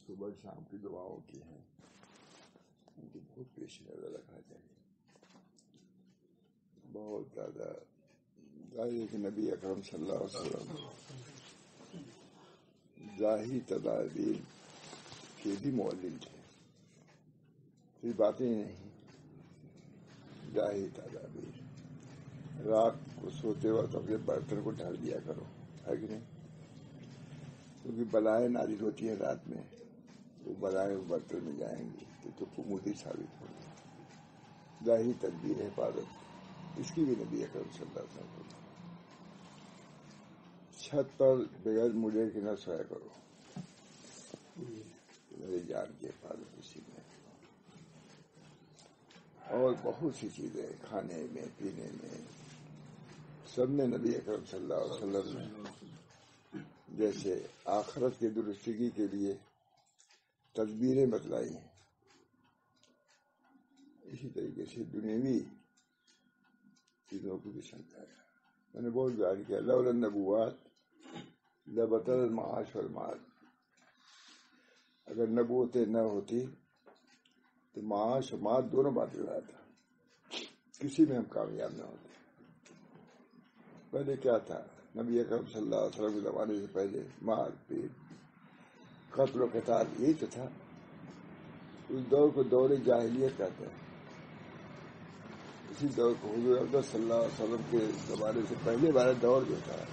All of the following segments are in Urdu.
صبح شام کی دعاؤں کی ہیں، ان کو بہت پیش نظر رکھنا چاہیے. بہت زیادہ ظاہر کہ نبی اکرم صلی اللہ علیہ وسلم ظاہری تدابیر کے بھی معلم تھے. یہ باتیں نہیں، ظاہری تدابیر. رات کو سوتے وقت اپنے برتن کو ڈھال دیا کرو، ہے کہ نہیں؟ کیونکہ بلائیں نازل ہوتی ہیں رات میں، وہ بلائیں برتن میں جائیں گی تو قمودی ثابت ہوگی. ظاہری تدبیر حفاظت، اس کی بھی نبی اکرم صلی اللہ علیہ وسلم. چھت پر بغیر مجھے کے نہ سویا کرو، میری جان کی حفاظت اسی میں. اور بہت سی چیزیں کھانے میں پینے میں سب میں نبی اکرم صلی اللہ علیہ وسلم نے جیسے آخرت کی درستگی کے لیے تدبیریں بتلائی ہیں، اسی طریقے سے دنیاوی چیزوں کو بھی سمجھایا. میں نے بہت بیان کیا، لولا النبوات لبطل المعاش والمال. اگر نبوتیں نہ ہوتی تو معاش و مال دونوں باتیں ہو جاتا، کسی میں ہم کامیاب نہ ہوتے. پہلے کیا تھا؟ نبی اکرم صلی اللہ علیہ وسلم کے زمانے سے پہلے مار پیٹ قتل و قتال یہی تو تھا. اس دور کو دور جاہلیت کہتے ہیں. اسی دور کو حضور اقدس صلی اللہ علیہ وسلم کے زمانے سے پہلے والا دور جو تھا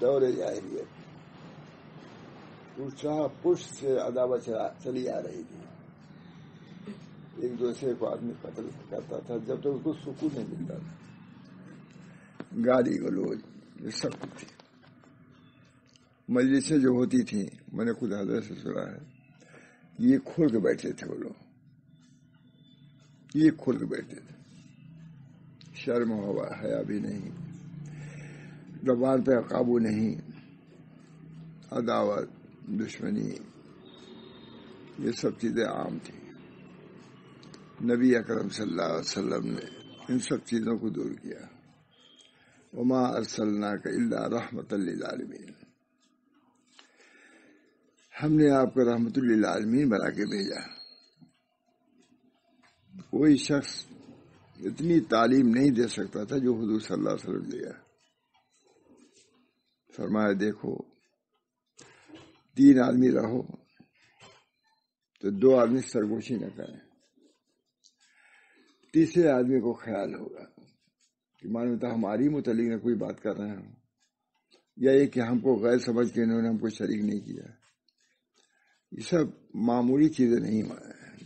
دور جاہلیت، پشت پشت سے عداوت چلی آ رہی تھی. ایک دوسرے کو آدمی قتل کرتا تھا جب تک اس کو سکون نہیں ملتا تھا. گالی گلوچ یہ سب کچھ تھی. مجلسیں جو ہوتی تھیں، میں نے خود حضرت سے سنا ہے، یہ کھول کے بیٹھتے تھے. وہ لوگ یہ کھول کے بیٹھتے تھے، شرم و حیا بھی نہیں، زبان پہ قابو نہیں، عداوت دشمنی یہ سب چیزیں عام تھیں. نبی اکرم صلی اللہ علیہ وسلم نے ان سب چیزوں کو دور کیا. وما ارسلناک الا رحمۃ للعالمین. ہم نے آپ کو رحمت للعالمین بنا کے بھیجا. کوئی شخص اتنی تعلیم نہیں دے سکتا تھا جو حضور صلی اللہ علیہ وسلم دیا. فرمایا دیکھو 3 آدمی رہو تو 2 آدمی سرگوشی نہ کریں، تیسرے آدمی کو خیال ہوگا کہ مانوتا ہماری متعلق نہ کوئی بات کر رہے ہوں، یا یہ کہ ہم کو غیر سمجھ کے انہوں نے ہم کو شریک نہیں کیا. یہ سب معمولی چیزیں نہیں،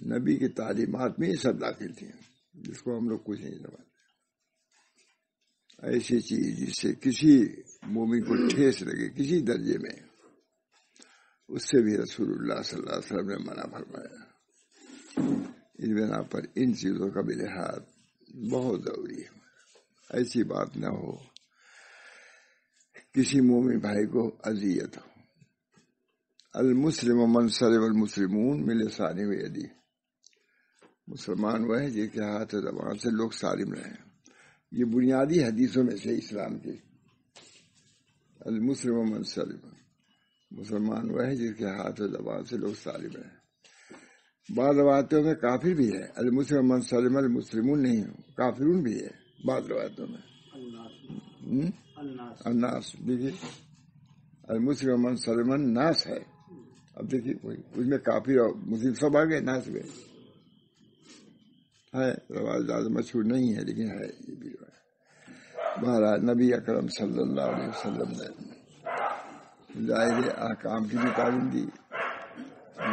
نبی کی تعلیمات میں یہ سب داخل تھی جس کو ہم لوگ کچھ نہیں سمجھتے. ایسی چیز جس سے کسی مومن کو ٹھیس لگے کسی درجے میں، اس سے بھی رسول اللہ صلی اللہ علیہ وسلم نے منع فرمایا. اس بنا پر ان چیزوں کا بھی لحاظ بہت ضروری ہے. ایسی بات نہ ہو کسی مومن بھائی کو اذیت ہو. المسلم من سلم المسلمون من لسانه و یده. مسلمان وہ ہے جس کے ہاتھ زبان سے لوگ سالم رہے. یہ بنیادی حدیثوں میں سے اسلام کی. المسلم من سلم، مسلمان وہ ہے جس کے ہاتھ زبان سے لوگ سالم رہے. بعض روایتوں میں کافر بھی ہے، المسلم من سلم المسلمون نہیں، کافرون بھی ہے بعض روایتوں میں. الناس دیکھیے، المسلم من سلم الناس ہے. اب دیکھیے اس میں کافر اور مسلم سب آ گئے، ناس گئے. ہے روایت زیادہ مشہور نہیں ہے لیکن ہے یہ بھی روایت. بہرحال نبی اکرم صلی اللہ علیہ وسلم نے ظاہر احکام کی بھی تعلیم دی،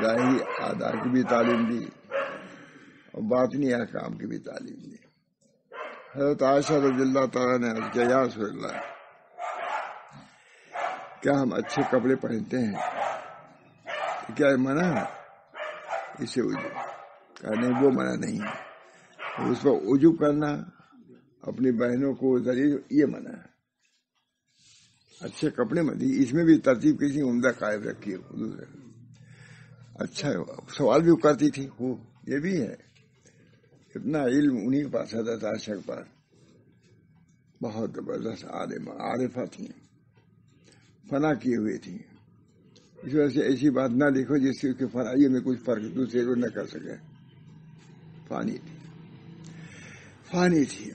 ظاہری آداب کی بھی تعلیم دی، اور باطنی احکام کی بھی تعلیم دی. حضرت عائشہ رضی اللہ تعالیٰ نے عرض کیا، یا رسول اللہ کیا ہم اچھے کپڑے پہنتے ہیں، کیا منع ہے اسے وجوب؟ کہا نہیں، وہ منع نہیں ہے. اس پر وجوب کرنا اپنی بہنوں کو ذریعہ یہ منع ہے. اچھے کپڑے میں دی، اس میں بھی ترتیب کسی عمدہ قائم رکھی ہے. اچھا سوال بھی کرتی تھی وہ، یہ بھی ہے اتنا علم انہیں کے پاس حضرت عائشہ کے پاس. بہت زبردست عالمہ عارفہ تھی، فنا کیے ہوئے تھی. اس وجہ سے ایسی بات نہ لکھو جس سے اس کے فنائی میں کچھ فرق دوسرے کو نہ کر سکے. فانی تھی.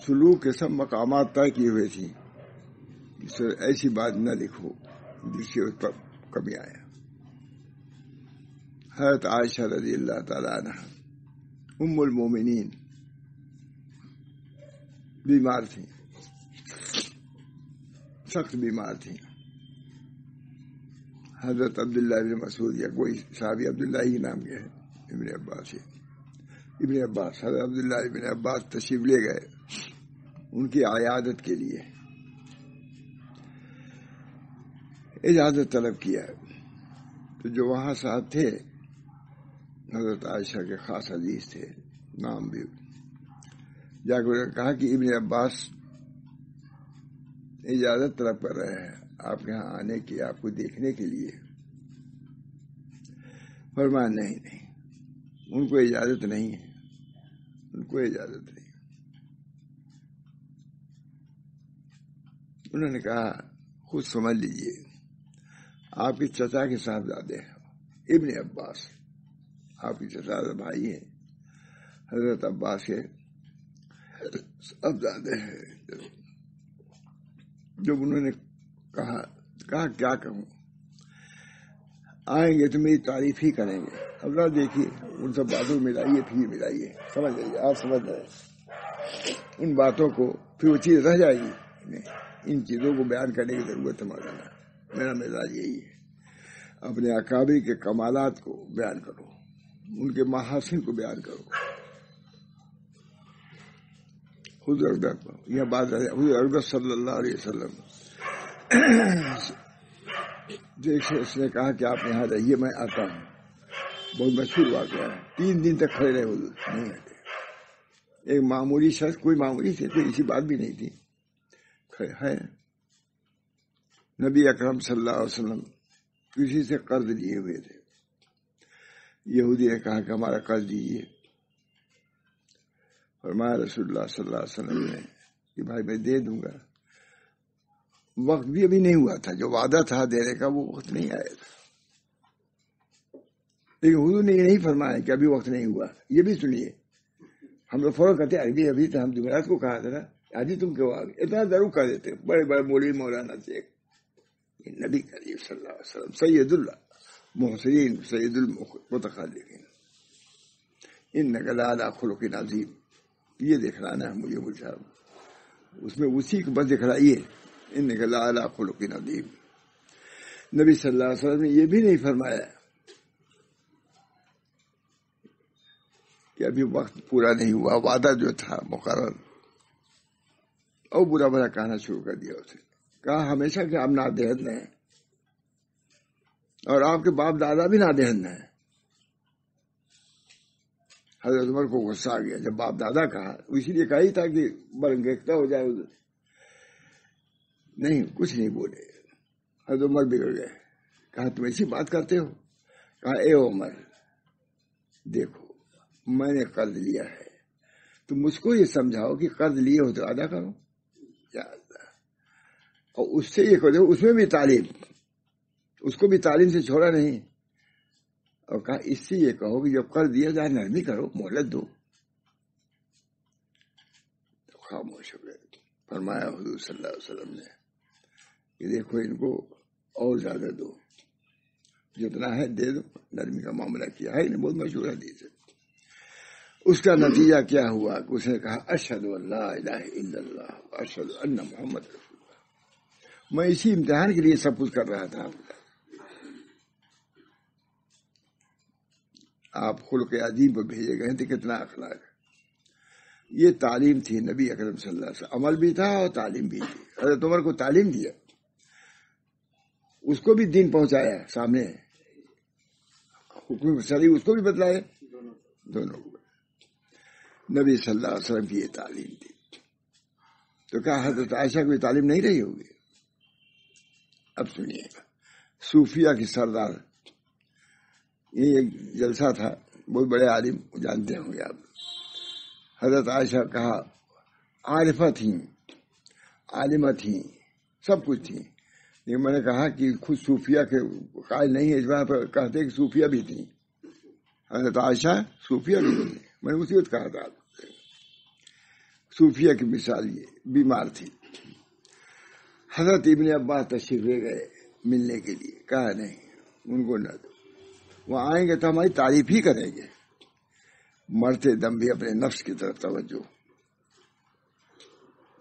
سلوک کے سب مقامات طے کیے ہوئے تھی. اس وجہ ایسی بات نہ لکھو جس سے اس پر کمی آیا. حضرت عائشہ رضی اللہ تعالیٰ عنہ ام المومنین بیمار تھی، سخت بیمار تھی. حضرت عبداللہ بن مسعود یا کوئی صحابی عبداللہ ہی نام کے ہے، ابن عباس حضرت عبداللہ بن عباس تشریف لے گئے ان کی عیادت کے لیے. اجازت طلب کیا تو جو وہاں صاحب تھے حضرت عائشہ کے خاص عزیز تھے، نام بھی جا کر کہا کہ ابن عباس اجازت طلب کر رہے ہیں آپ کے یہاں آنے کی، آپ کو دیکھنے کے لیے. فرمایا نہیں ان کو اجازت نہیں ہے، ان کو اجازت نہیں. انہوں نے کہا خود سمجھ لیجئے آپ کے چچا کے صاحبزادے ہیں ابن عباس، آپ کی چچا بھائی ہیں، حضرت عباس کے صاحبزادے ہیں. جب انہوں نے کہا کیا کہوں، آئیں گے تو میری تعریف ہی کریں گے. اب نہ دیکھیے ان سب باتوں کو ملائیے پھر ملائیے، سمجھ جائیے آپ سمجھ رہے ہیں ان باتوں کو، پھر وہ چیز رہ جائے گی. ان چیزوں کو بیان کرنے کی ضرورت ہے مولانا. میرا مزاج یہی ہے، اپنے اکابر کے کمالات کو بیان کرو، ان کے محاسن کو بیان کرو. یہ بات حضور اقدس صلی اللہ علیہ وسلم اس نے کہا کہ آپ یہاں رہیے میں آتا ہوں. بہت مشہور واقعہ ہے. 3 دن تک کھڑے رہے حضور، نہیں ہٹے. ایک معمولی شخص، کوئی معمولی تھے، کوئی ایسی بات بھی نہیں تھی، ہے نبی اکرم صلی اللہ علیہ وسلم کسی سے قرض لیے ہوئے تھے. یہودی نے کہا کہ ہمارا قرض دیجیے. فرمایا رسول اللہ صلی اللہ علیہ وسلم نے کہ بھائی میں دے دوں گا. وقت بھی ابھی نہیں ہوا تھا، جو وعدہ تھا دینے کا وہ وقت نہیں آیا تھا. لیکن حضور نے یہ نہیں فرمایا کہ ابھی وقت نہیں ہوا. یہ بھی سنیے، ہم لوگ فوراً کہتے ہیں ابھی تو ہم جمعرات کو کہا تھا نا، آج ہی تم کیوں آ گئے، اتنا ضرور کہہ دیتے بڑے بڑے مولوی مولانا سے. نبی کریم صلی اللہ علیہ وسلم سید اللہ محسنین سید المتخلقین انک لعلی خلق عظیم. یہ دکھلانا ہے مجھے صاحب، اس میں اسی کو بس دکھلائیے انک لعلی خلق عظیم. نبی صلی اللہ علیہ وسلم نے یہ بھی نہیں فرمایا کہ ابھی وقت پورا نہیں ہوا، وعدہ جو تھا مقرر، اور برا بھلا کہنا شروع کر دیا. اسے کہا ہمیشہ کہ آپ نادہند ہیں اور آپ کے باپ دادا بھی نادہند ہیں. حضرت عمر کو غصہ آ گیا جب باپ دادا کہا، اسی لیے کہا ہی تھا کہ برنگیختہ ہو جائے. نہیں کچھ نہیں بولے. حضرت عمر بگڑ گئے. کہا تم ایسی بات کرتے ہو؟ کہا اے عمر دیکھو میں نے قرض لیا ہے، تم مجھ کو یہ سمجھاؤ کہ قرض لیے ہو تو ادا کرو. یا اللہ، اور اس سے یہ کہو اس میں بھی تعلیم، اس کو بھی تعلیم سے چھوڑا نہیں. اور کہا اس سے یہ کہو کہ جب قرض دیا جائے نرمی کرو، مہلت دو. تو خاموش ہو گئے. فرمایا حضور صلی اللہ علیہ وسلم نے کہ دیکھو ان کو اور زیادہ دو، جتنا ہے دے دو. نرمی کا معاملہ کیا ہے، بہت مشہور حدیث ہے. اس کا نتیجہ کیا ہوا کہ اس نے کہا اشہد ان لا الہ الا اللہ اشہد ان محمد رسول اللہ. میں اسی امتحان کے لیے سب کچھ کر رہا تھا. آپ خلق عظیم پر بھیجے گئے تھے، کتنا اخلاق. یہ تعلیم تھی نبی اکرم صلی اللہ علیہ وسلم. عمل بھی تھا اور تعلیم بھی تھی. حضرت عمر کو تعلیم دیا، اس کو بھی دین پہنچایا سامنے، حکم شرعی اس کو بھی بتلائے، دونوں کو. نبی صلی اللہ علیہ وسلم کی یہ تعلیم تھی. تو کیا حضرت عائشہ کو یہ تعلیم نہیں رہی ہوگی؟ اب سنیے گا صوفیہ کی سردار، یہ ایک جلسہ تھا، بہت بڑے عالم جانتے ہوں گے آپ. حضرت عائشہ کہا عارفہ تھیں، عالمہ تھیں، سب کچھ تھیں، یہ میں نے کہا کہ خود صوفیہ کے قائل نہیں ہے، اجماع پر کہتے کہ صوفیہ بھی تھی، حضرت عائشہ صوفیہ بھی تھی، میں نے اسی وقت کہا تھا صوفیہ کی مثال یہ بیمار تھی۔ حضرت ابن عباس تشریف لے گئے ملنے کے لیے، کہا نہیں ان کو نہ دو، وہ آئیں گے تو ہماری تعریف ہی کریں گے، مرتے دم بھی اپنے نفس کی طرف توجہ،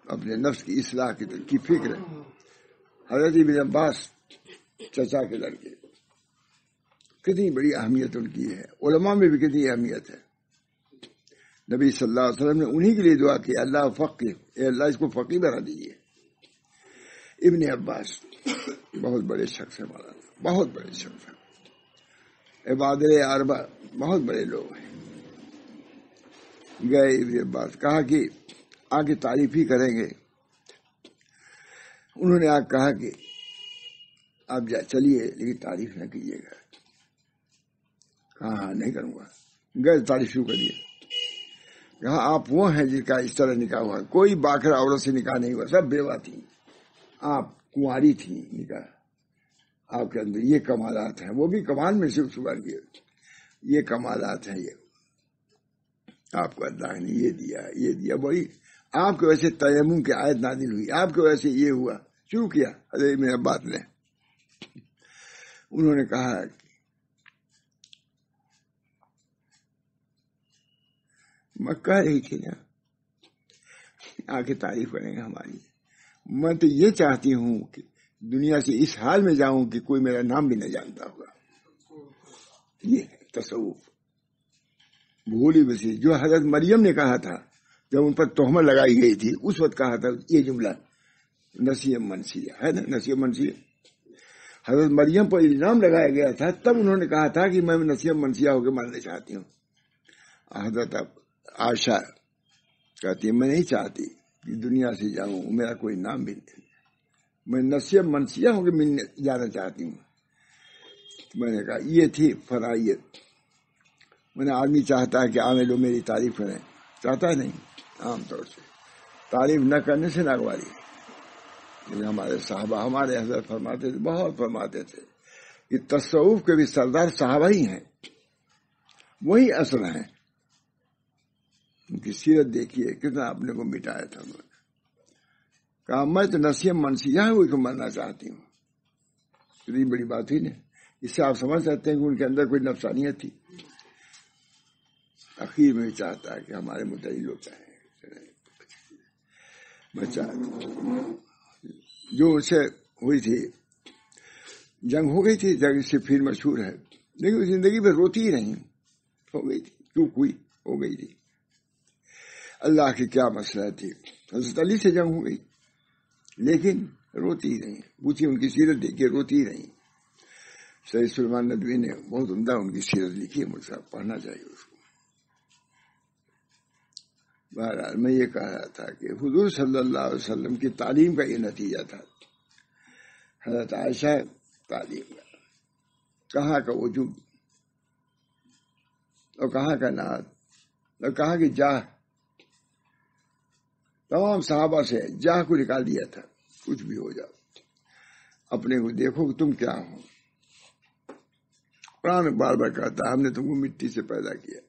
اپنے نفس کی اصلاح کی فکر ہے۔ حضرت ابن عباس چچا کے لڑکے، کتنی بڑی اہمیت ان کی ہے، علماء میں بھی کتنی اہمیت ہے۔ نبی صلی اللہ علیہ وسلم نے انہی کے لیے دعا کی، اللہ فقہ، اے اللہ اس کو فقیہ بنا دیجیے۔ ابن عباس بہت بڑے شخص ہیں، مولانا بہت بڑے شخص ہیں، عباد اربع بہت بڑے لوگ ہیں۔ گئے ابن عباس، کہا کہ آگے تعریف ہی کریں گے۔ انہوں نے آگ کہا کہ آپ چلیے لیکن تعریف نہ کیجیے گا۔ کہا ہاں نہیں کروں گا۔ گئے تعریف شروع کریے، کہا آپ وہ ہیں جن کا اس طرح نکاح ہوا، کوئی باکر عورت سے نکاح نہیں ہوا، سب بیوہ تھیں، آپ کنواری تھیں، نکاح آپ کے اندر یہ کمالات ہیں، وہ بھی کمال میں سے شمار کیے، یہ کمالات ہیں، یہ آپ کو اللہ نے یہ دیا یہ دیا، بڑی آپ کی وجہ سے تیمم کی آیت نازل ہوئی، آپ کی وجہ سے یہ ہوا، شروع کیا حضرت ابن عباس نے۔ انہوں نے کہا میں کہہ رہی تھی نا آگے تعریف کریں گے ہماری، میں تو یہ چاہتی ہوں کہ دنیا سے اس حال میں جاؤں کہ کوئی میرا نام بھی نہ جانتا ہوگا۔ یہ تصوف بھولی بسی جو حضرت مریم نے کہا تھا جب ان پر تہمت لگائی گئی تھی، اس وقت کہا تھا یہ جملہ، نسیم منسیہ ہے نا، نسیم منسیہ حضرت مریم پر الزام لگایا گیا تھا، تب انہوں نے کہا تھا کہ میں نسیم منسیہ ہو کے مرنا چاہتی ہوں۔ حضرت عائشہ کہتی ہے میں نہیں چاہتی کہ دنیا سے جاؤں میرا کوئی نام بھی نہیں، میں نسیم منسیہ ہو کے ملنے جانا چاہتی ہوں۔ میں نے کہا یہ تھی فرائیت، میں نے آدمی چاہتا ہے کہ عام لوگ میری تعریف کریں، چاہتا ہے نہیں، عام طور سے تعریف نہ کرنے سے ناگواری۔ ہمارے صحابہ، ہمارے حضرت فرماتے تھے، بہت فرماتے تھے کہ تصوف کے بھی سردار صحابہ ہی ہیں، وہی اصل ہیں۔ ان کی سیرت دیکھیے کتنا اپنے کو مٹایا تھا انہوں نے۔ کہا میں تو نسیم منسیہ ہوئی کو مرنا چاہتی ہوں، اتنی بڑی بات ہی نہیں۔ اس سے آپ سمجھ سکتے ہیں کہ ان کے اندر کوئی نفسانیت تھی۔ اخیر میں چاہتا ہے کہ ہمارے متعلق لوگ چاہیں، میں چاہتا ہوں جو ان سے ہوئی تھی، جنگ ہو گئی تھی، جنگ سے پھر مشہور ہے، لیکن زندگی میں روتی ہی نہیں، ہو گئی تھی، چوک ہوئی، ہو گئی تھی۔ اللہ کی کیا مسئلہ تھی، حضرت علی سے جنگ ہو گئی لیکن روتی ہی نہیں، پوچھی ان کی سیرت دیکھیے، روتی ہی نہیں۔ سید سلیمان ندوی نے بہت عمدہ ان کی سیرت لکھی ہے، مجھ سے پڑھنا چاہیے اس کو۔ بہرحال میں یہ کہہ رہا تھا کہ حضور صلی اللہ علیہ وسلم کی تعلیم کا یہ نتیجہ تھا، حضرت عائشہ تعلیم کا، کہاں کا وجود اور کہاں کا نعت، اور کہاں کی جاہ، تمام صحابہ سے جاہ کو نکال دیا تھا، کچھ بھی ہو جاؤ اپنے کو دیکھو کہ تم کیا ہو۔ قرآن بار بار کہتا ہم نے تم کو مٹی سے پیدا کیا۔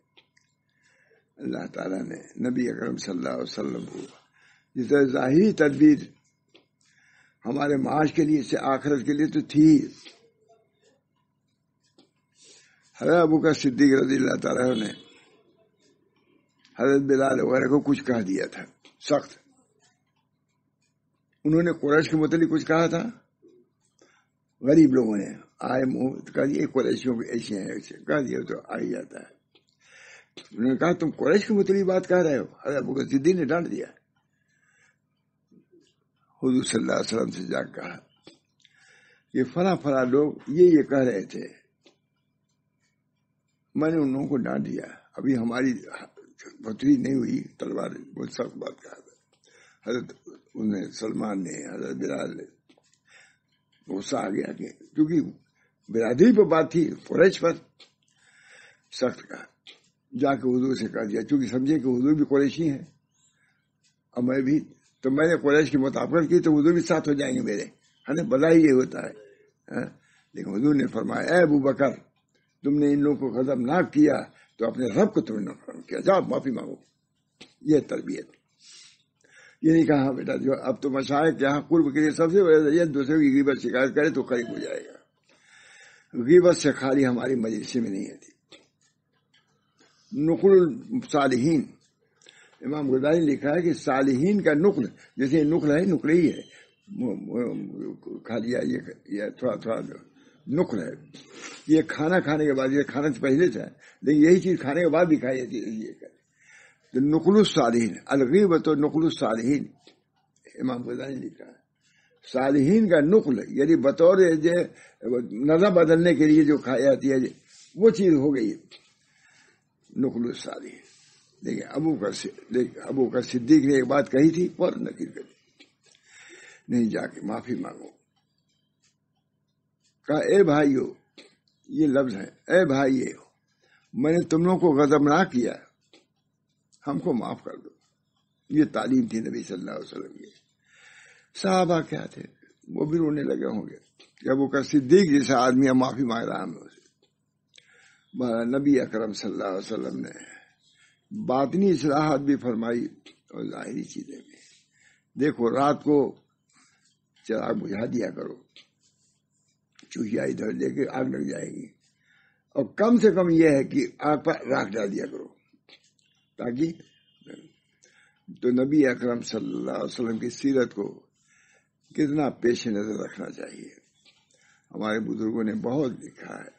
اللہ تعالیٰ نے نبی اکرم صلی اللہ علیہ وسلم کو جس طرح ظاہری تدبیر ہمارے معاش کے لیے سے آخرت کے لیے تو تھی، حضرت ابوبکر صدیق رضی اللہ تعالیٰ نے حضرت بلال وغیرہ کو کچھ کہہ دیا تھا سخت، انہوں نے قریش کے متعلق کچھ کہا تھا، غریب لوگوں نے آئے منہ کہہ دیا قریشیوں کے ایسے ہیں، ایسے کہہ دیا تو آ ہی جاتا ہے۔ انہوں نے کہا تم قریش کے متعلق بات کہہ رہے ہو، حضرت ابوبکر صدیق نے ڈانٹ دیا۔ حضور صلی اللہ علیہ وسلم سے جا کہا کہ فلاں فلاں لوگ یہ کہہ رہے تھے، میں نے ان لوگوں کو ڈانٹ دیا، ابھی ہماری بھتری نہیں ہوئی تلوار، بہت سخت بات کہا تھا حضرت انہیں سلمان نے، حضرت بلال نے، غصہ آ گیا کہ کیونکہ برادری پر بات تھی، قریش پر سخت کہا، جا کے حضور سے کہہ دیا، چونکہ سمجھے کہ حضور بھی قریشی ہیں اور میں بھی، تو میں نے قریش کی مطابقت کی تو حضور بھی ساتھ ہو جائیں گے میرے، ہے نا، بلا ہی یہ ہوتا ہے. لیکن حضور نے فرمایا اے ابو بکر تم نے ان لوگوں کو غضب نہ کیا تو اپنے رب کو تم نے نقصان کیا، جاؤ معافی مانگو. یہ تربیت. یہ نہیں کہا بیٹا جو اب تو مشائخ کے یہاں قرب کے لیے سب سے بڑا ذریعہ دوسرے کی غیبت شکایت کرے تو قریب ہو جائے گا. غیبت سے خالی ہماری مجلس میں نہیں آتی. نقل الصالحین، امام غزالی نے لکھا ہے کہ صالحین کا نقل، جیسے نقل ہے، نقل ہی ہے، کھا لیا یہ تھوڑا تھوڑا نقل ہے. یہ کھانا کھانے کے بعد، یہ کھانے سے پہلے سے ہے لیکن یہی چیز کھانے کے بعد بھی کھائی جاتی ہے. تو نقل الصالحین، الغیبۃ نقل الصالحین، امام غزالی نے لکھا ہے. صالحین کا نقل یعنی بطور نظر بدلنے کے لیے جو کھائی جاتی ہے وہ چیز ہو گئی نقل الصالحین. دیکھیں ابو کا صدیق نے ایک بات کہی تھی اور نکیر کر دی، نہیں جا کے معافی مانگو. کہا اے بھائیو، یہ لفظ ہے، اے بھائیو میں نے تم لوگوں کو غضب نہ کیا، ہم کو معاف کر دو. یہ تعلیم تھی نبی صلی اللہ علیہ وسلم کی. صحابہ کیا تھے، وہ بھی رونے لگے ہوں گے کہ ابو کا صدیق جیسا آدمی اب معافی مانگ رہا ہم سے. نبی اکرم صلی اللہ علیہ وسلم نے باطنی اصلاحات بھی فرمائی اور ظاہری چیزیں بھی. دیکھو رات کو چراغ بجھا دیا کرو، چوہیا ادھر لے کے آگ لگ جائے گی، اور کم سے کم یہ ہے کہ آگ پر راکھ ڈال دیا کرو تاکہ. تو نبی اکرم صلی اللہ علیہ وسلم کی سیرت کو کتنا پیش نظر رکھنا چاہیے. ہمارے بزرگوں نے بہت لکھا ہے،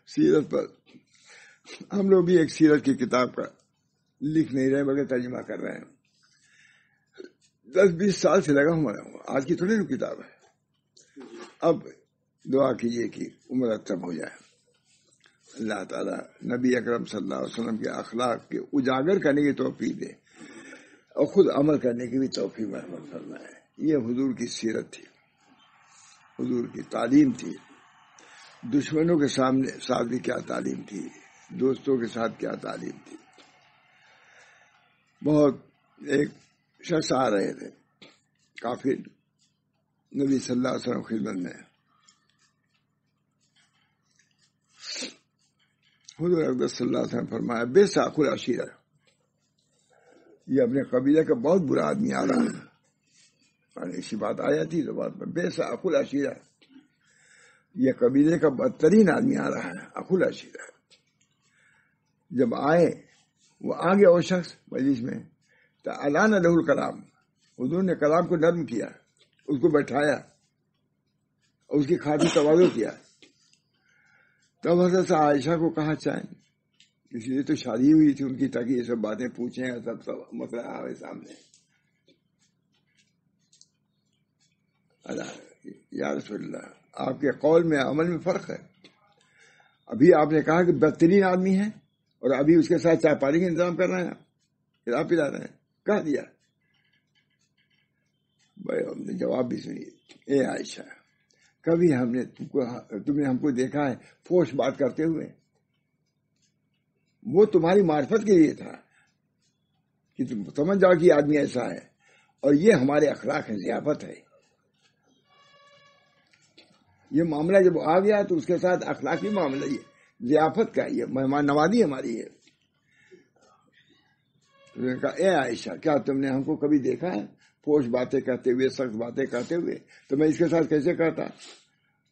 سیرت پر. ہم لوگ بھی ایک سیرت کی کتاب کا لکھ نہیں رہے بلکہ ترجمہ کر رہے ہیں. 10-20 سال سے لگا ہوا ہے، آج کی تھوڑی نا کتاب ہے. اب دعا کیجیے کہ عمر ختم ہو جائے، اللہ تعالیٰ نبی اکرم صلی اللہ علیہ وسلم کے اخلاق کے اجاگر کرنے کی توفیق دے اور خود عمل کرنے کی بھی توفیق محمد فرمائے. یہ حضور کی سیرت تھی، حضور کی تعلیم تھی. دشمنوں کے ساتھ بھی کیا تعلیم تھی، دوستوں کے ساتھ کیا تعلیم تھی. بہت ایک شخص آ رہے تھے کافر نبی صلی اللہ علیہ وسلم خدمت میں. حضور اقدس صلی اللہ علیہ وسلم فرمایا بے ساخ العشیرہ، یہ اپنے قبیلے کا بہت برا آدمی آ رہا ہے. ایسی بات آ جاتی تو بات میں بے ساخ العشیرہ، یہ قبیلے کا بدترین آدمی آ رہا ہے. اخل عشیرہ جب آئے، وہ آ گیا وہ شخص مجلس میں، تو اعلان لہ الکلام، حضور نے کلام کو نرم کیا، اس کو بیٹھایا اور اس کی خاطر تواضع کیا. تب حضرت عائشہ کو کہا چاہیں، اس لیے تو شادی ہوئی تھی ان کی تاکہ یہ سب باتیں پوچھیں، سب مسئلہ آئے سامنے. یا رسول اللہ، آپ کے قول میں عمل میں فرق ہے. ابھی آپ نے کہا کہ بہترین آدمی ہے اور ابھی اس کے ساتھ چائے پانی کا انتظام کر رہے ہیں، آپ پلا رہے ہیں. کہہ دیا بھائی، ہم نے جواب بھی سنی. اے عائشہ، کبھی تم نے ہم کو دیکھا ہے فوش بات کرتے ہوئے؟ وہ تمہاری معرفت کے لیے تھا کہ تم سمجھ جاؤ کہ آدمی ایسا ہے، اور یہ ہمارے اخلاق ہے، ضیافت ہے. یہ معاملہ جب آ گیا تو اس کے ساتھ اخلاقی معاملہ، یہ ضیافت کا، یہ مہمان نوازی ہماری ہے. کہا اے عائشہ، کیا تم نے ہم کو کبھی دیکھا ہے فوش باتیں کرتے ہوئے، سخت باتیں کرتے ہوئے؟ تو میں اس کے ساتھ کیسے کرتا؟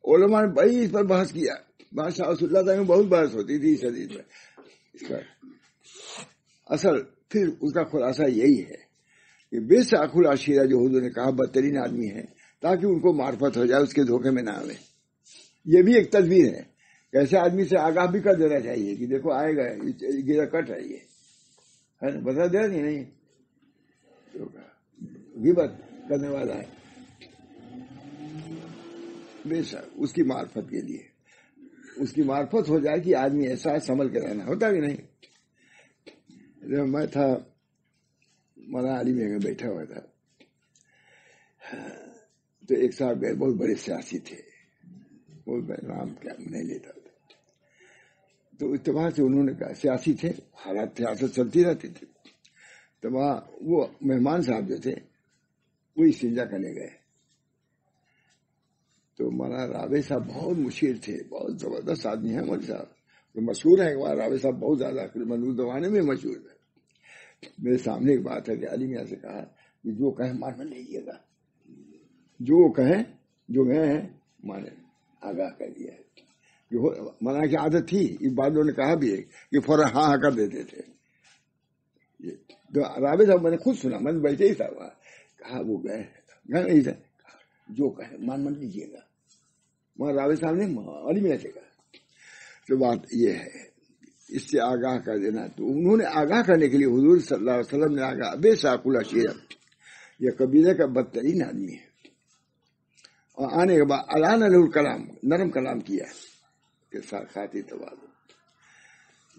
علماء نے بڑی اس پر بحث کیا. بادشاہ رسول اللہ تعالیٰ میں بہت بحث ہوتی تھی اس حدیث میں. اس کا اصل پھر اس کا خلاصہ یہی ہے کہ بے ساخ العشیرہ جو حضور نے کہا بدترین آدمی ہے، تاکہ ان کو معرفت ہو جائے، اس کے دھوکے میں نہ آئے. یہ بھی ایک تدبیر ہے. ایسے آدمی سے آگاہ بھی کر دینا چاہیے کہ دیکھو آئے گا، گرا کٹ ہے، یہ ہے نا، بتا دیا نہیں غیبت کرنے والا ہے. بے شک اس کی معرفت کے لیے، اس کی معرفت ہو جائے کہ آدمی ایسا ہے، سنبھل کے رہنا ہوتا بھی نہیں. جب میں تھا مولانا علی میں بیٹھا ہوا تھا تو ایک صاحب گئے، بہت بڑے سیاسی تھے، بہت بڑے نام کیا نہیں لیتا تھا. تو اتباع سے انہوں نے کہا، سیاسی تھے، حالات سیاست چلتی رہتی تھی. تو وہ مہمان صاحب جو تھے وہ استنجا کرنے گئے. تو مولانا رابع صاحب بہت مشیر تھے، بہت زبردست آدمی ہیں مولوی صاحب، جو مشہور ہے وہاں رابع صاحب بہت زیادہ منظور زمانے میں مشہور ہے. میرے سامنے ایک بات ہے کہ علی میاں سے کہا کہ جو کہیں مان لیجیے گا، جو کہیں جو گئے مانے، آگاہ کر دیا ہے. مولانا کی عادت تھی، اس بات نے کہا بھی ہے کہ فوراً ہاں ہاں کر دیتے تھے. رابع صاحب میں نے خود سنا، میں بیٹھے ہی تھا وہاں، کہا وہ گئے نہیں تھے، جو کہے مان لیجیے گا. وہاں رابع صاحب نے علی میاں سے کہا. تو بات یہ ہے، اس سے آگاہ کر دینا. تو انہوں نے آگاہ کرنے کے لیے حضور صلی اللہ علیہ وسلم نے آگاہ ابے ساقل اشیر، یہ قبیلے کا بدترین آدمی ہے، اور آنے کے بعد علان الکلام، نرم کلام کیا کہ ساخاتی توازن.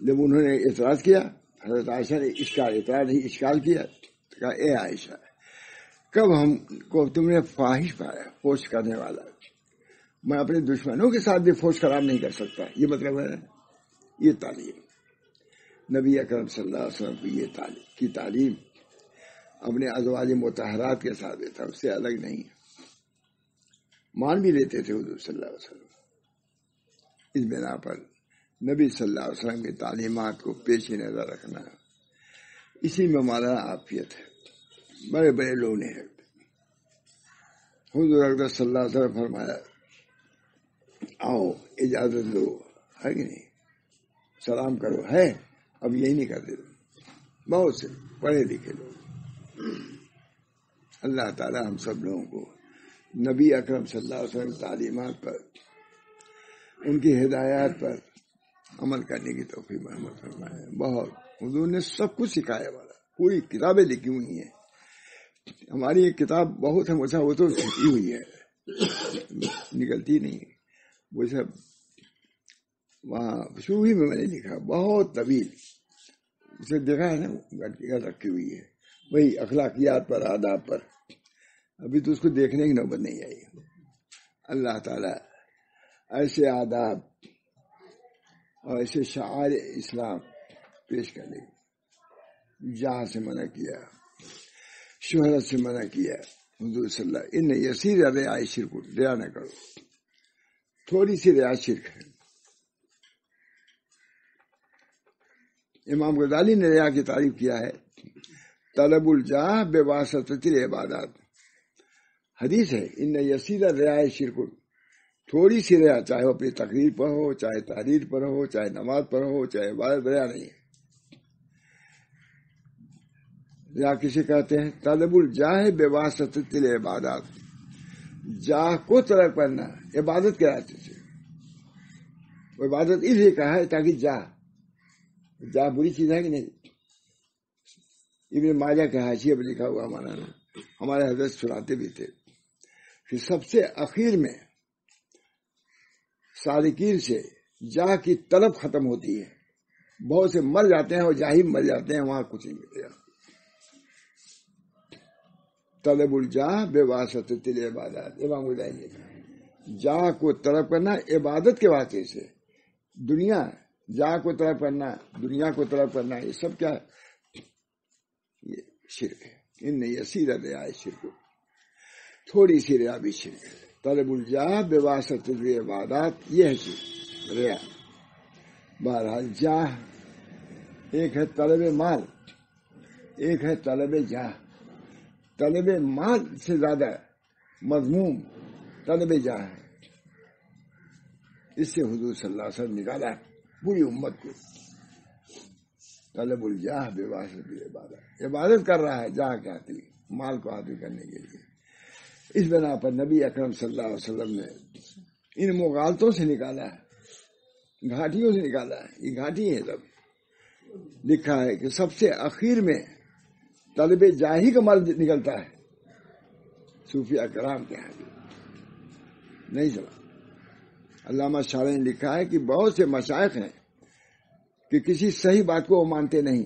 جب انہوں نے اعتراض کیا، حضرت عائشہ نے اس کا اعتراض نہیں اشکال کیا، کہا اے عائشہ، کب ہم کو تم نے فاحش پایا، فوش کرنے والا؟ میں اپنے دشمنوں کے ساتھ بھی فوش کرام نہیں کر سکتا. یہ مطلب ہے یہ تعلیم نبی اکرم صلی اللہ علیہ وسلم کی تعلیم اپنے ازواج مطہرات کے ساتھ دیتا، اس سے الگ نہیں. مان بھی لیتے تھے حضور صلی اللہ علیہ وسلم. اس بنا پر نبی صلی اللہ علیہ وسلم کی تعلیمات کو پیش نظر رکھنا، اسی میں ہمارا عافیت ہے. بڑے بڑے لوگ نے حضور اکرم صلی اللہ علیہ وسلم فرمایا آؤ اجازت دو، ہے کہ نہیں، سلام کرو، ہے اب یہی نہیں کرتے. بہت سے پڑھے لکھے لوگ. اللہ تعالی ہم سب لوگوں کو نبی اکرم صلی اللہ علیہ وسلم تعلیمات پر، ان کی ہدایات پر عمل کرنے کی توفیق محمد فرمائے. بہت حضور نے سب کچھ سکھایا والا، پوری کتابیں لکھی ہوئی ہیں. ہماری ایک کتاب بہت ہے مجھے، وہ تو چھپی ہوئی ہے، نکلتی نہیں. وہ سب وہاں شروع ہی میں نے لکھا، بہت طویل، اسے دیکھا ہے نا، رکھی ہوئی ہے. وہی اخلاقیات پر، آداب پر. ابھی تو اس کو دیکھنے کی نوبت نہیں آئی. اللہ تعالی ایسے آداب اور ایسے شعائر اسلام پیش کرنے کی. جہاں سے منع کیا، شہرت سے منع کیا. حضور صلی اللہ ان یسیر رعایت شرک، ریا نہ کرو، تھوڑی سی رعایت شرک ہے. امام غزالی نے ریا کی تعریف کیا ہے، طلب الجاہ بواسطۃ العبادات. حدیث ہے ان یسیر رعایت شرک، تھوڑی سی ریا، چاہے وہ اپنی تقریر پر ہو، چاہے تحریر پر ہو، چاہے نماز پر ہو، چاہے عبادت، ریا نہیں ہے. ریا کسے کہتے ہیں؟ طلب الجاہ بواسطۃ العبادات، جاہ کو طلب کرنا عبادت کے راستے سے. وہ عبادت اس لیے کہا ہے تاکہ جاہ بری چیز ہے کہ نہیں. ابن ماجہ کے حاشیے پر لکھا ہوا مولانا ہمارے حضرت سناتے بھی تھے کہ سب سے اخیر میں صادقین سے جاہ کی طلب ختم ہوتی ہے. بہت سے مر جاتے ہیں اور جاہی مر جاتے ہیں، وہاں کچھ نہیں ملے گا. طلب الجاہ بواسطۃ العبادات، امام غزالی نے کہا جاہ کو طلب کرنا عبادت کے واسطے سے. دنیا، جاہ کو طلب کرنا، دنیا کو طلب کرنا، یہ سب کیا ہے؟ یہ شرک ہے. ان یسیر رعایت شرک، تھوڑی سی ریا بھی شرک ہے. طلب الجاہ بواسطۃ العبادات یہ ہے شرک، ریا. بہرحال جاہ ایک ہے طلب مال، ایک ہے طلب جاہ. طلب مال سے زیادہ مذموم طلب جاہ ہے. اس سے حضور صلی اللہ علیہ وسلم نکالا پوری امت کو. طلب الجاہ بواسطۃ العبادات، عبادت کر رہا ہے جاہ کے حاصل، مال کو حاصل کرنے کے لیے. اس بنا پر نبی اکرم صلی اللہ علیہ وسلم نے ان مغالطوں سے نکالا ہے، گھاٹیوں سے نکالا ہے. یہ گھاٹی ہے. سب لکھا ہے کہ سب سے اخیر میں طلب جاہی کا مال نکلتا ہے. صوفیہ کرام کے ہیں نہیں سمجھ. علامہ شارح نے لکھا ہے کہ بہت سے مشائخ ہیں کہ کسی صحیح بات کو وہ مانتے نہیں.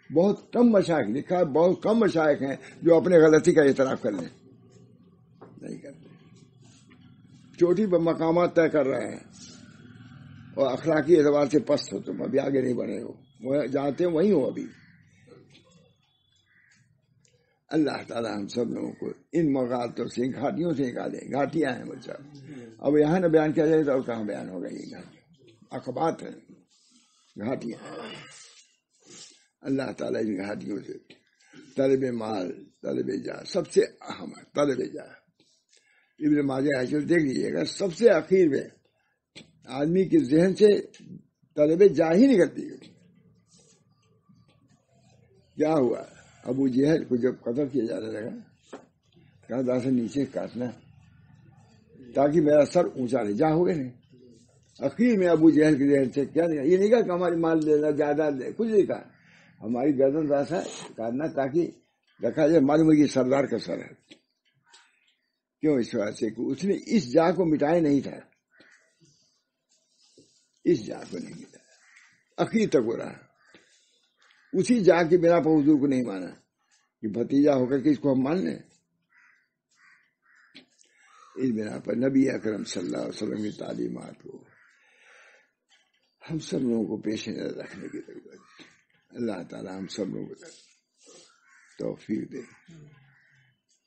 بہت کم مشائخ، لکھا ہے بہت کم مشائخ ہیں جو اپنے غلطی کا اعتراف کر لیں، نہیں کرتے. چوٹی پر مقامات طے کر رہے ہیں اور اخلاقی اعتبار سے پست ہو، تم ابھی آگے نہیں بڑھے ہو، وہ جانتے ہیں وہیں ہو ابھی. اللہ تعالیٰ ہم سب لوگوں کو ان مغالطوں سے گھاٹیوں سے نکالے. گھاٹیاں ہیں وہ سب. اب یہاں نہ بیان کیا جائے تو اور کہاں بیان ہوگا. یہ گھاٹیاں عقبات ہیں, گھاٹیاں ہیں. اللہ تعالیٰ ان گھاٹیوں سے طلب مال طلب جا سب سے اہم ہے. طلب جا ابن ماجہ حضرت دیکھ لیجیے گا, سب سے آخر میں آدمی کے ذہن سے طلب جا ہی نکلتی ہے. کیا ہوا؟ ابو جہل کو جب قتل کیا جانے لگا, کہا دا سے نیچے کاٹنا تاکہ میرا سر اونچا رہے. جا ہوگا نہیں. اخیر میں ابو جہل کے ذہن سے کیا نہیں, یہ نہیں کہا کہ ہماری مال لینا جائیداد لے, کچھ نہیں کہا. ہماری گردن داسا کاٹنا تاکہ رکھا جائے معلوم ہے کہ سردار کا سر ہے. کیوں؟ اس وجہ سے کہ اس نے اس جا کو مٹایا نہیں تھا. اس جا کو نہیں مٹایا, اخیر تک ہو رہا. اسی جا کے بنا پر حضور کو نہیں مانا کہ بھتیجا ہو کر کے اس کو ہم مان لیں. اس بنا پر نبی اکرم صلی اللہ علیہ وسلم کی تعلیمات کو ہم سب لوگوں کو پیش نظر رکھنے کی ضرورت ہے. اللہ تعالیٰ ہم سب لوگوں کو توفیق دے.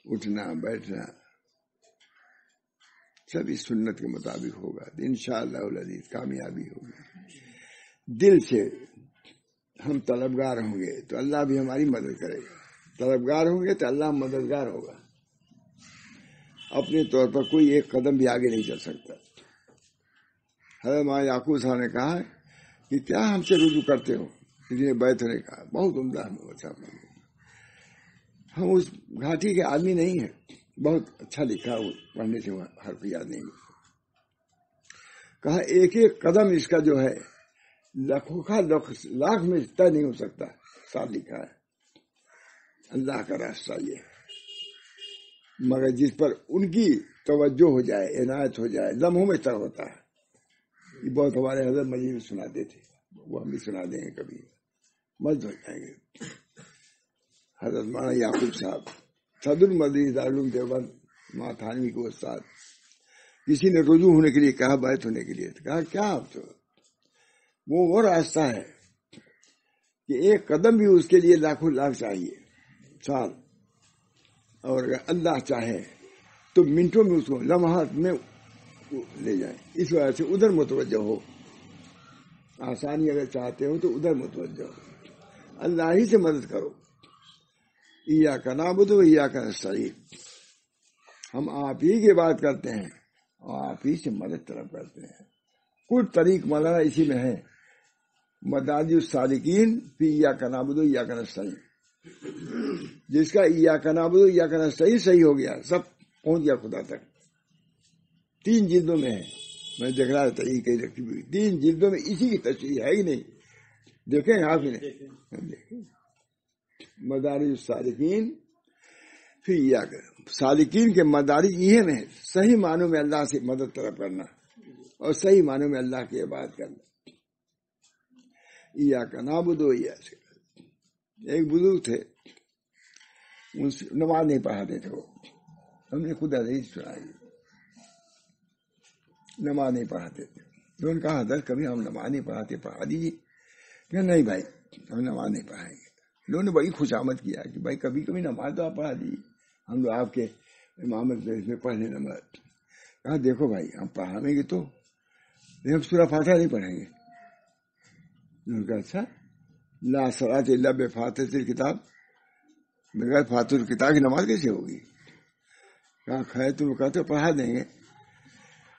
اٹھنا بیٹھنا سب اس سنت کے مطابق ہوگا تو انشاءاللہ العزیز کامیابی ہوگی. دل سے ہم طلبگار ہوں گے تو اللہ بھی ہماری مدد کرے گا. طلبگار ہوں گے تو اللہ مددگار ہوگا. اپنے طور پر کوئی ایک قدم بھی آگے نہیں چل سکتا. حضرت مولانا یعقوب صاحب نے کہا کہ کیا ہم سے رجوع کرتے ہو؟ کسی نے بیت نے کہا بہت عمدہ ہم اس گھاٹی کے آدمی نہیں ہیں. بہت اچھا لکھا, وہ پڑھنے سے حرف یاد نہیں. کہا ایک ایک قدم اس کا جو ہے لاکھ میں طے نہیں ہو سکتا. ساتھ لکھا ہے اللہ کا راستہ یہ ہے, مگر جس پر ان کی توجہ ہو جائے, عنایت ہو جائے, لمحوں میں طے ہوتا ہے. یہ بہت ہمارے حضرت مجید میں سناتے تھے, وہ ہم بھی سنا دیں گے کبھی, مزد ہو جائیں گے. حضرت مولانا یعقوب صاحب صدر مدینہ دارالعلوم دیوبند ماں تھانوی کے استاد, کسی نے رجوع ہونے کے لیے کہا, بیعت ہونے کے لیے, کہا کیا آپ تو وہ راستہ ہے کہ ایک قدم بھی اس کے لیے لاکھوں لاکھ چاہیے سال, اور اگر اللہ چاہے تو منٹوں میں اس کو لمحات میں لے جائیں. اس وجہ سے ادھر متوجہ ہو. آسانی اگر چاہتے ہو تو ادھر متوجہ ہو, اللہ ہی سے مدد کرو. ایاک نعبد و ایاک نستعین, ہم آپ ہی کی بات کرتے ہیں اور آپ ہی سے مدد طلب کرتے ہیں. کل طریق مولانا اسی میں ہے, مدارج السالکین فی ایاک نعبد و ایاک نستعین. جس کا ایاک نعبد و ایاک نستعین صحیح ہو گیا, سب پہنچ گیا خدا تک. 3 جلدوں میں ہے, میں دیکھ رہا تھا یہ کہیں رکھی ہوئی 3 جلدوں میں اسی کی تشریح ہے ہی نہیں. دیکھیں آپ نے مدارج السالکین فی ایاک, سالکین کے مدارج یہ میں صحیح معنوں میں اللہ سے مدد طلب کرنا اور صحیح معنوں میں اللہ کی عبادت کرنا. ایاک نعبد و ایاک. ایک بزرگ تھے, نماز نہیں پڑھاتے تھے وہ, ہم نے خود حدیث سنائی, نماز نہیں پڑھاتے تھے. تو ان کا حضرت کبھی ہم نماز نہیں پڑھاتے, پڑھا دیجیے. کہ نہیں بھائی ہم نماز نہیں پڑھائیں گے. لوگوں نے بڑی خوشامد کیا کہ بھائی کبھی کبھی نماز تو آپ پڑھا دیجیے, ہم لوگ آپ کے امامت میں پڑھ لیں نماز. کہا دیکھو بھائی ہم پڑھاویں گے تو ہم سورہ فاتحہ نہیں پڑھیں گے. انہوں نے کہا اچھا, لا صلاۃ الا بفاتحۃ الکتاب, بغیر فاتحۃ الکتاب کی نماز کیسے ہوگی؟ کہا خیر تم کہتے پڑھا دیں گے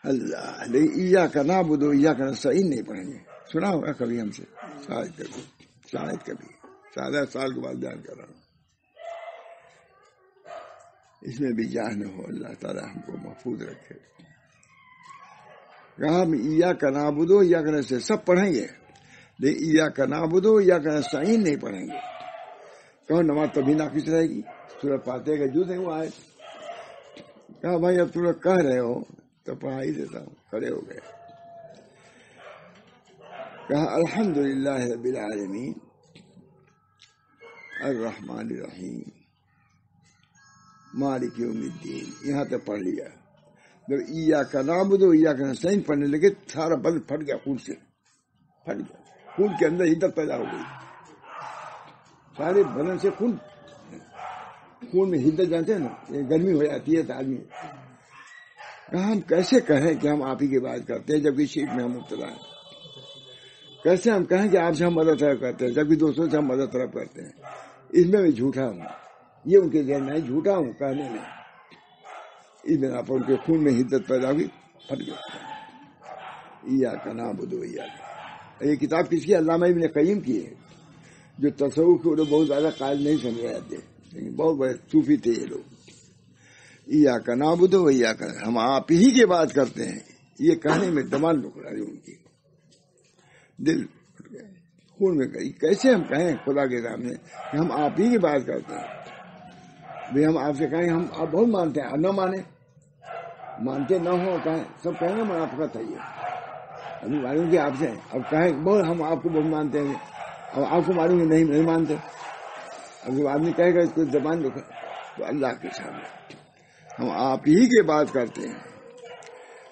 اللہ, لیکن ایاک نعبد و ایاک نستعین نہیں پڑھیں گے. سنا ہوگا کبھی ہم سے, شاید کبھی 7 سال کے بعد بیان کر رہا ہوں. اس میں بھی جان ہو, اللہ تعالیٰ ہم کو محفوظ رکھے. کہا ہم ایاک نعبد و ایاک نستعین سب پڑھیں گے, لیکن ایاک نعبد و ایاک نستعین نہیں پڑھیں گے. کہو نماز تبھی ناقص رہے گی, سورہ فاتحہ کا جز ہے وہ آیت. کہا بھائی اب تم لوگ کہہ رہے ہو تو پڑھا ہی دیتا ہوں. کھڑے ہو گئے. کہا الحمدللہ رب العالمین الرحمن الرحیم مالک یوم الدین, یہاں تک پڑھ لیا. جب ایاک نعبد و ایاک نستعین پڑھنے لگے سارا بدن پھٹ گیا, خون سے پھٹ گیا. خون کے اندر ہدت پیدا ہو گئی, سارے بدن سے خون. خون میں حدت جانتے ہیں نا، گرمی ہو جاتی ہے تو آدمی کہا ہم کیسے کہیں کہ ہم آپ ہی کی بات کرتے ہیں جبکہ شرک میں ہم مبتلا ہیں؟ کیسے ہم کہیں کہ آپ سے ہم مدد طلب کرتے ہیں جبکہ دوستوں سے ہم مدد طلب کرتے ہیں؟ اس میں میں جھوٹا ہوں، یہ ان کے ذہن میں جھوٹا ہوں کہنے میں، اس بنا پر ان کے خون میں حدت پیدا ہوئی، پھٹ گیا۔ ایاک نعبد و ایاک، یہ کتاب کس کی؟ علامہ ابن قیم کی ہے، جو تصوف کے بہت زیادہ قائل نہیں سمجھے جاتے، لیکن بہت بڑے صوفی تھے یہ لوگ۔ ایاک نعبد و ایاک، ہم آپ ہی کی بات کرتے ہیں، یہ کہنے میں دمان نکلا ان کی، دل پھٹ گیا، خون میں گئی۔ کیسے ہم کہیں خدا کے سامنے کہ ہم آپ ہی کی بات کرتے ہیں؟ بھائی ہم آپ سے کہیں ہم آپ بہت مانتے ہیں، نہ مانے، مانتے نہ ہو کہیں، سب کہیں گے منافقت ہے یہ، ابھی معلوم کہ آپ سے اب کہیں بہت ہم آپ کو بہت مانتے ہیں، اب آپ کو معلوم ہے نہیں مانتے، اب جب آدمی کہے گا کوئی زبان رکھے تو اللہ کے سامنے ہم آپ ہی کی بات کرتے ہیں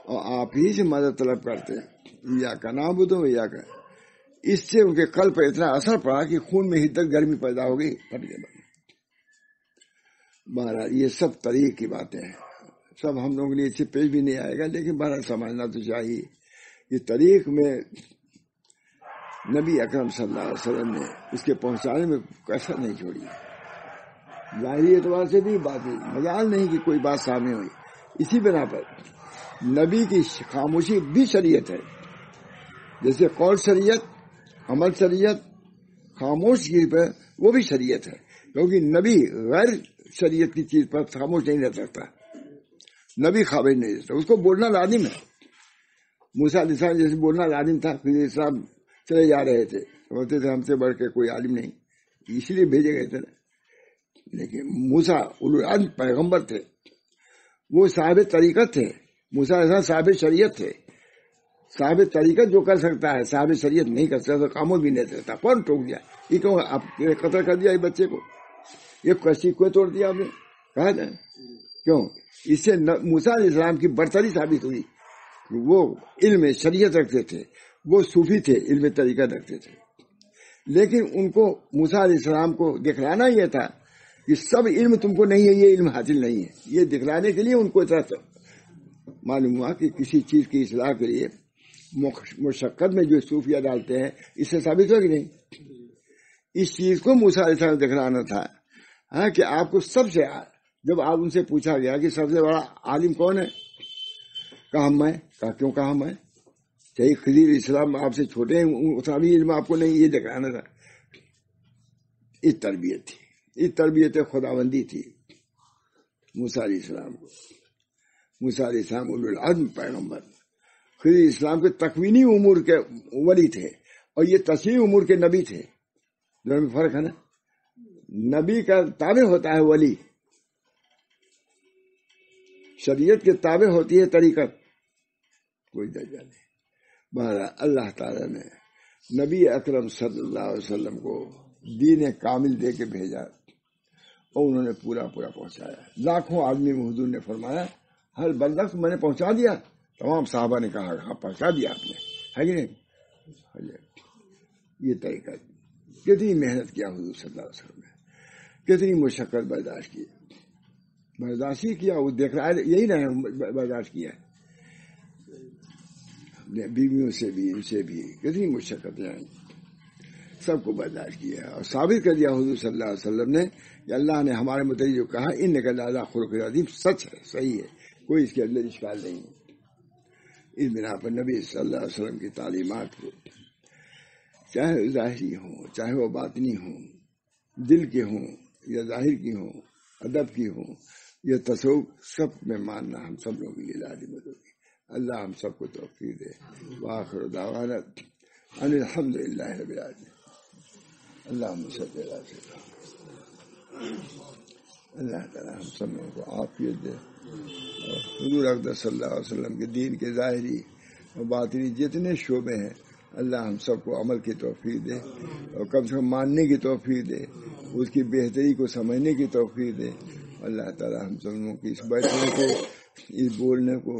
اور آپ ہی سے مدد طلب کرتے ہیں۔ ایاک نعبد و ایاک، اس سے ان کے قلب پر اتنا اثر پڑا کہ خون میں حدت گرمی پیدا ہو گئی، پھٹ گئے۔ بہرحال یہ سب طریق کی باتیں ہیں، سب ہم لوگوں کے لیے پیش بھی نہیں آئے گا، لیکن بہرحال سمجھنا تو چاہیے۔ یہ طریق میں نبی اکرم صلی اللہ علیہ وسلم نے اس کے پہنچانے میں کسر نہیں چھوڑی، ظاہری اعتبار سے بھی بات مجال نہیں کہ کوئی بات سامنے ہوئی۔ اسی بنا پر نبی کی خاموشی بھی شریعت ہے، جیسے قول شریعت، عمل شریعت، خاموش کی پر وہ بھی شریعت ہے، کیونکہ نبی غیر شریعت کی چیز پر خاموش نہیں رہ سکتا، نبی خاموش نہیں رہ سکتا، اس کو بولنا لازم ہے۔ موسیٰ علیہ السلام جیسے بولنا لازم تھا، خضر علیہ السلام چلے جا رہے تھے، سمجھتے تھے ہم سے بڑھ کے کوئی عالم نہیں، اسی لیے بھیجے گئے تھے نا۔ لیکن موسیٰ اولو العزم پیغمبر تھے، وہ صاحب طریقت تھے، موسیٰ علیہ السلام صاحب شریعت تھے۔ صاحب طریقت جو کر سکتا ہے صاحب شریعت نہیں کر سکتا، خاموش بھی نہیں سکتا، فوراً ٹوک دیا۔ یہ کیوں آپ قتل کر دیا یہ بچے کو، یہ کشتی کو توڑ دیا آپ نے، کہا جائے کیوں؟ اس سے موسیٰ علیہ السلام کی برتری ثابت ہوئی، وہ علم شریعت رکھتے تھے، وہ صوفی تھے، علم طریقت رکھتے تھے، لیکن ان کو موسیٰ علیہ السلام کو دکھلانا یہ تھا کہ سب علم تم کو نہیں ہے، یہ علم حاصل نہیں ہے، یہ دکھلانے کے لیے ان کو اتنا معلوم ہوا کہ کسی چیز کی اصلاح کے لیے مشقت میں جو صوفیہ ڈالتے ہیں، اس سے ثابت ہو کہ نہیں؟ اس چیز کو موسیٰ علیہ السلام دکھلانا تھا کہ آپ کو سب سے، جب آپ ان سے پوچھا گیا کہ سب سے بڑا عالم کون ہے، کہا میں، کہا کیوں کہا میں، چاہیے خضر اسلام آپ سے چھوٹے ہیں، اتنا بھی علم آپ کو نہیں، یہ دکھانا تھا۔ اس تربیت تھی، اس تربیت خداوندی تھی موسیٰ علیہ السلام کو۔ موسیٰ علیہ السلام اولو العزم پیغمبر، خضر اسلام کے تکوینی امور کے ولی تھے، اور یہ تشریعی امور کے نبی تھے، دونوں میں فرق ہے نا۔ نبی کا تابع ہوتا ہے ولی، شریعت کے تابع ہوتی ہے طریقت، کوئی درجہ نہیں۔ بہرحال اللہ تعالیٰ نے نبی اکرم صلی اللہ علیہ وسلم کو دین کامل دے کے بھیجا، اور انہوں نے پورا پہنچایا۔ لاکھوں آدمی میں حضور نے فرمایا ہر بندہ کو میں نے پہنچا دیا، تمام صحابہ نے کہا ہاں پہنچا دیا آپ نے، ہے کہ نہیں؟ یہ طریقہ، کتنی محنت کیا حضور صلی اللہ علیہ وسلم نے، کتنی مشقت برداشت کی، برداشت کیا، وہ دیکھ رہا ہے یہی نہیں برداشت کیا، بیویوں سے بھی، ان سے بھی کتنی مشقتیں آئیں، سب کو برداشت کیا، اور ثابت کر دیا حضور صلی اللہ علیہ وسلم نے کہ اللہ نے ہمارے متعلق جو کہا انک لعلی خلق عظیم، سچ ہے، صحیح ہے، کوئی اس کے اندر اشکال نہیں ہے۔ اس بنا پر نبی صلی اللہ علیہ وسلم کی تعلیمات کو، چاہے ظاہری ہوں چاہے وہ باطنی ہوں، دل کے ہوں یا ظاہر کی ہوں، ادب کی ہوں یا تصوف، سب میں ماننا ہم سب لوگوں کے لیے لازم ہوگی۔ اللہ ہم سب کو توفیق دے۔ وآخر دعوانا ان الحمد للہ رب العالمین۔ اللہم صلی اللہ علیہ وسلم۔ اللہ تعالیٰ ہم سب لوگوں کو عافیت دے، اور حضور اقدس صلی اللہ علیہ وسلم کے دین کے ظاہری اور باطنی جتنے شعبے ہیں، اللہ ہم سب کو عمل کی توفیق دے، اور کم سے کم ماننے کی توفیق دے، اس کی بہتری کو سمجھنے کی توفیق دے۔ اللہ تعالیٰ ہم سب لوگوں کی اس بیٹھنے کو، اس بولنے کو